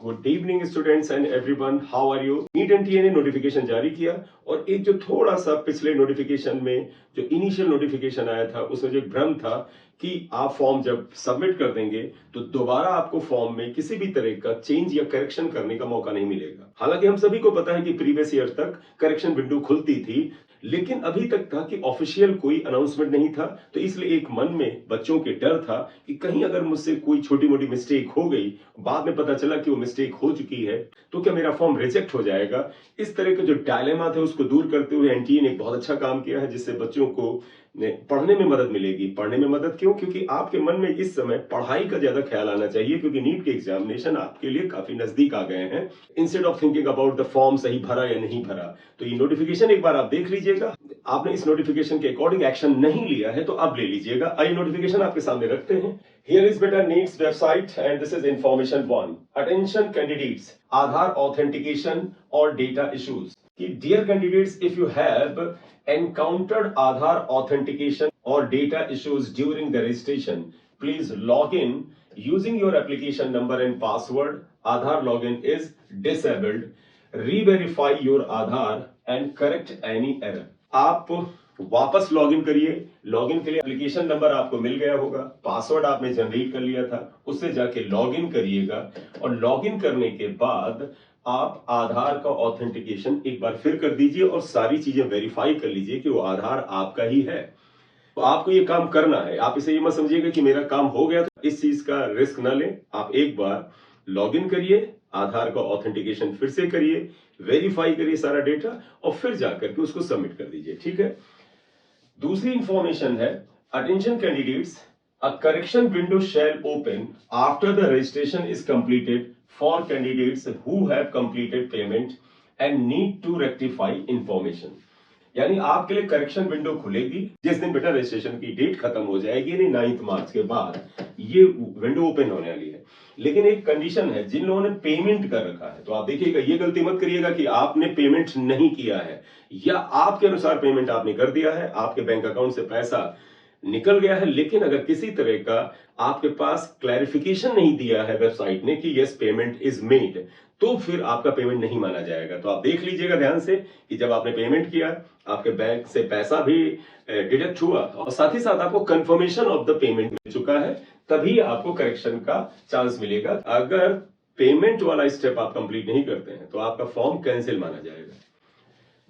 Good evening students and everyone, how are you. NEET NTA ने notification जारी किया और एक जो थोड़ा सा पिछले नोटिफिकेशन में जो इनिशियल नोटिफिकेशन आया था उसमें जो एक भ्रम था कि आप फॉर्म जब सबमिट कर देंगे तो दोबारा आपको फॉर्म में किसी भी तरह का चेंज या करेक्शन करने का मौका नहीं मिलेगा। हालांकि हम सभी को पता है कि प्रीवियस ईयर तक करेक्शन विंडो खुलती थी, लेकिन अभी तक था कि ऑफिशियल कोई अनाउंसमेंट नहीं था। तो इसलिए एक मन में बच्चों के डर था कि कहीं अगर मुझसे कोई छोटी मोटी मिस्टेक हो गई, बाद में पता चला कि वो मिस्टेक हो चुकी है, तो क्या मेरा फॉर्म रिजेक्ट हो जाएगा। इस तरह के जो डायलेमा थे उसको दूर करते हुए एनटीए ने एक बहुत अच्छा काम किया है, जिससे बच्चों को पढ़ने में मदद मिलेगी। पढ़ने में मदद क्यों? क्योंकि आपके मन में इस समय पढ़ाई का ज्यादा ख्याल आना चाहिए, क्योंकि नीट के एग्जामिनेशन आपके लिए काफी नजदीक आ गए हैं। Instead of thinking about the form सही भरा या नहीं भरा, तो ये नोटिफिकेशन एक बार आप देख लीजिएगा। आपने इस नोटिफिकेशन के अकॉर्डिंग एक्शन नहीं लिया है तो अब ले लीजिएगा। आइए नोटिफिकेशन आपके सामने रखते हैं। Here is better NEET's website and this is information 1. Attention candidates, Aadhaar authentication or data issues. Dear candidates, if you have encountered Aadhaar authentication or data issues during the registration, please log in using your application number and password. Aadhaar login is disabled. Re-verify your Aadhaar and correct any error. आप वापस login करिए। Login के लिए application number आपको मिल गया होगा, password आपने generate कर लिया था, उससे जाके लॉगिन करिएगा और लॉगिन करने के बाद आप आधार का ऑथेंटिकेशन एक बार फिर कर दीजिए और सारी चीजें वेरीफाई कर लीजिए कि वो आधार आपका ही है। तो आपको ये काम करना है। आप इसे ये मत समझिएगा कि मेरा काम हो गया, तो इस चीज का रिस्क ना लें। आप एक बार लॉगिन करिए, आधार का ऑथेंटिकेशन फिर से करिए, वेरीफाई करिए सारा डेटा और फिर जाकर के उसको सबमिट कर दीजिए। ठीक है। दूसरी इंफॉर्मेशन है, attention candidates, uh correction window shall open after the registration is completed for candidates who have completed payment and need to rectify information. यानी आपके लिए करेक्शन विंडो खुलेगी जिस दिन बेटा रजिस्ट्रेशन की डेट खत्म हो जाएगी, यानी 9 मार्च के बाद ये विंडो ओपन होने वाली है। लेकिन एक कंडीशन है, जिन लोगों ने पेमेंट कर रखा है, तो आप देखिएगा, ये गलती मत करिएगा कि आपने पेमेंट नहीं किया है या आपके अनुसार पेमेंट आपने कर दिया है, आपके बैंक अकाउंट से पैसा निकल गया है, लेकिन अगर किसी तरह का आपके पास क्लैरिफिकेशन नहीं दिया है वेबसाइट ने कि यस पेमेंट इज मेड, तो फिर आपका पेमेंट नहीं माना जाएगा। तो आप देख लीजिएगा ध्यान से कि जब आपने पेमेंट किया, आपके बैंक से पैसा भी डिडक्ट हुआ और साथ ही साथ आपको कंफर्मेशन ऑफ द पेमेंट मिल चुका है, तभी आपको करेक्शन का चांस मिलेगा। अगर पेमेंट वाला स्टेप आप कंप्लीट नहीं करते हैं तो आपका फॉर्म कैंसिल माना जाएगा।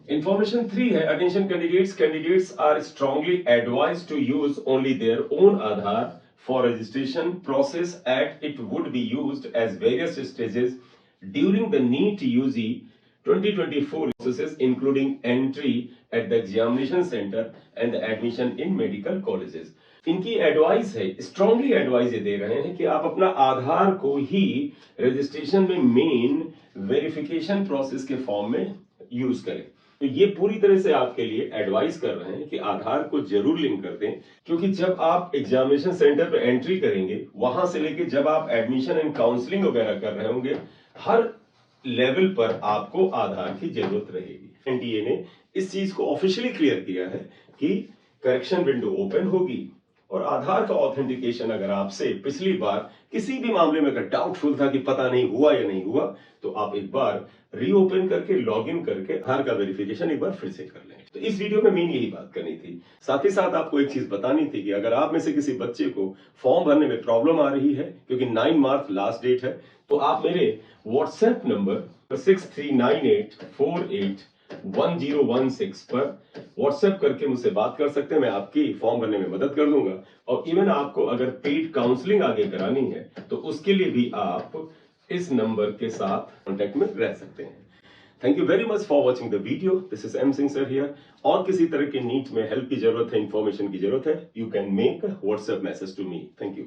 Information 3 है, attention candidates, candidates are strongly advised to use only their own Aadhaar for registration process as it would be used as various stages during the NEET UG 2024 processes including entry at the examination center and the admission in medical colleges. इनकी advice है, strongly advice ये दे रहे हैं कि आप अपना आधार को ही registration में मेन वेरिफिकेशन प्रोसेस के फॉर्म में यूज करें। तो ये पूरी तरह से आपके लिए एडवाइस कर रहे हैं कि आधार को जरूर लिंक कर दें, क्योंकि जब आप एग्जामिनेशन सेंटर पर एंट्री करेंगे, वहां से लेके जब आप एडमिशन एंड काउंसलिंग वगैरह कर रहे होंगे, हर लेवल पर आपको आधार की जरूरत रहेगी। एनटीए ने इस चीज को ऑफिशियली क्लियर किया है कि करेक्शन विंडो ओपन होगी और आधार का ऑथेंटिकेशन अगर आपसे पिछली बार किसी भी मामले में अगर डाउटफुल था कि पता नहीं हुआ या नहीं हुआ, तो आप एक बार रीओपन करके लॉगिन करके आधार का वेरिफिकेशन एक बार फिर से कर लें। तो इस वीडियो में मेन यही बात करनी थी। साथ ही साथ आपको एक चीज बतानी थी कि अगर आप में से किसी बच्चे को फॉर्म भरने में प्रॉब्लम आ रही है, क्योंकि 9 मार्च लास्ट डेट है, तो आप मेरे व्हाट्सएप नंबर 6398481016 पर व्हाट्सएप करके मुझसे बात कर सकते हैं। मैं आपकी फॉर्म भरने में मदद कर दूंगा और इवन आपको अगर पेड काउंसलिंग आगे करानी है तो उसके लिए भी आप इस नंबर के साथ कांटेक्ट में रह सकते हैं। Thank you very much for watching the video. This is M Singh sir here. और किसी तरह के नीट में हेल्प की जरूरत है, इंफॉर्मेशन की जरूरत है, you can make WhatsApp message to me. Thank you.